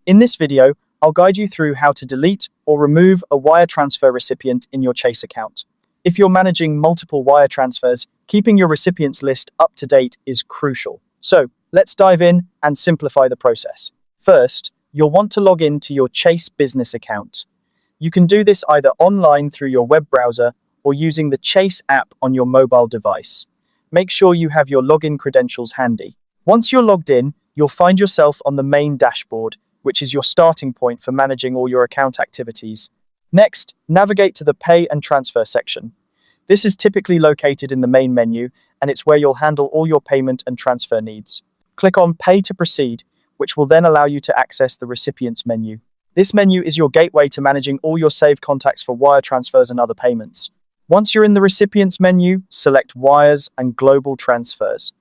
In this video, I'll guide you through how to delete or remove a wire transfer recipient in your Chase account. If you're managing multiple wire transfers, keeping your recipients list up to date is crucial. So, let's dive in and simplify the process. First, you'll want to log in to your Chase business account. You can do this either online through your web browser or using the Chase app on your mobile device. Make sure you have your login credentials handy. Once you're logged in, you'll find yourself on the main dashboard, which is your starting point for managing all your account activities. Next, navigate to the Pay and Transfer section. This is typically located in the main menu, and it's where you'll handle all your payment and transfer needs. Click on Pay to proceed, which will then allow you to access the Recipients menu. This menu is your gateway to managing all your saved contacts for wire transfers and other payments. Once you're in the Recipients menu, select Wires and Global Transfers.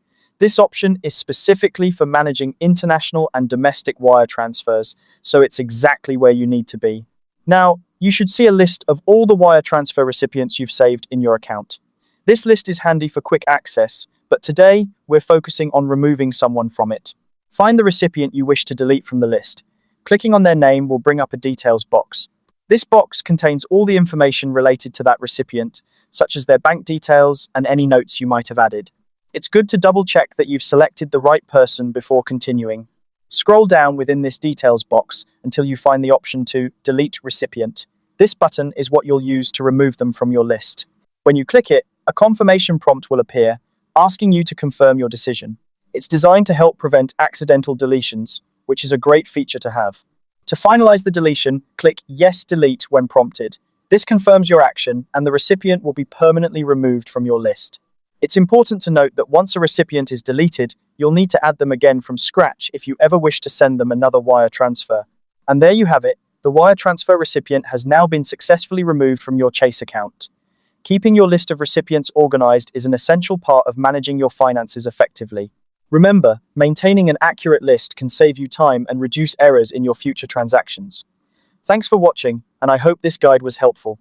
This option is specifically for managing international and domestic wire transfers, so it's exactly where you need to be. Now, you should see a list of all the wire transfer recipients you've saved in your account. This list is handy for quick access, but today we're focusing on removing someone from it. Find the recipient you wish to delete from the list. Clicking on their name will bring up a details box. This box contains all the information related to that recipient, such as their bank details and any notes you might have added. It's good to double-check that you've selected the right person before continuing. Scroll down within this details box until you find the option to Delete Recipient. This button is what you'll use to remove them from your list. When you click it, a confirmation prompt will appear, asking you to confirm your decision. It's designed to help prevent accidental deletions, which is a great feature to have. To finalize the deletion, click Yes Delete when prompted. This confirms your action, and the recipient will be permanently removed from your list. It's important to note that once a recipient is deleted, you'll need to add them again from scratch if you ever wish to send them another wire transfer. And there you have it, the wire transfer recipient has now been successfully removed from your Chase account. Keeping your list of recipients organized is an essential part of managing your finances effectively. Remember, maintaining an accurate list can save you time and reduce errors in your future transactions. Thanks for watching, and I hope this guide was helpful.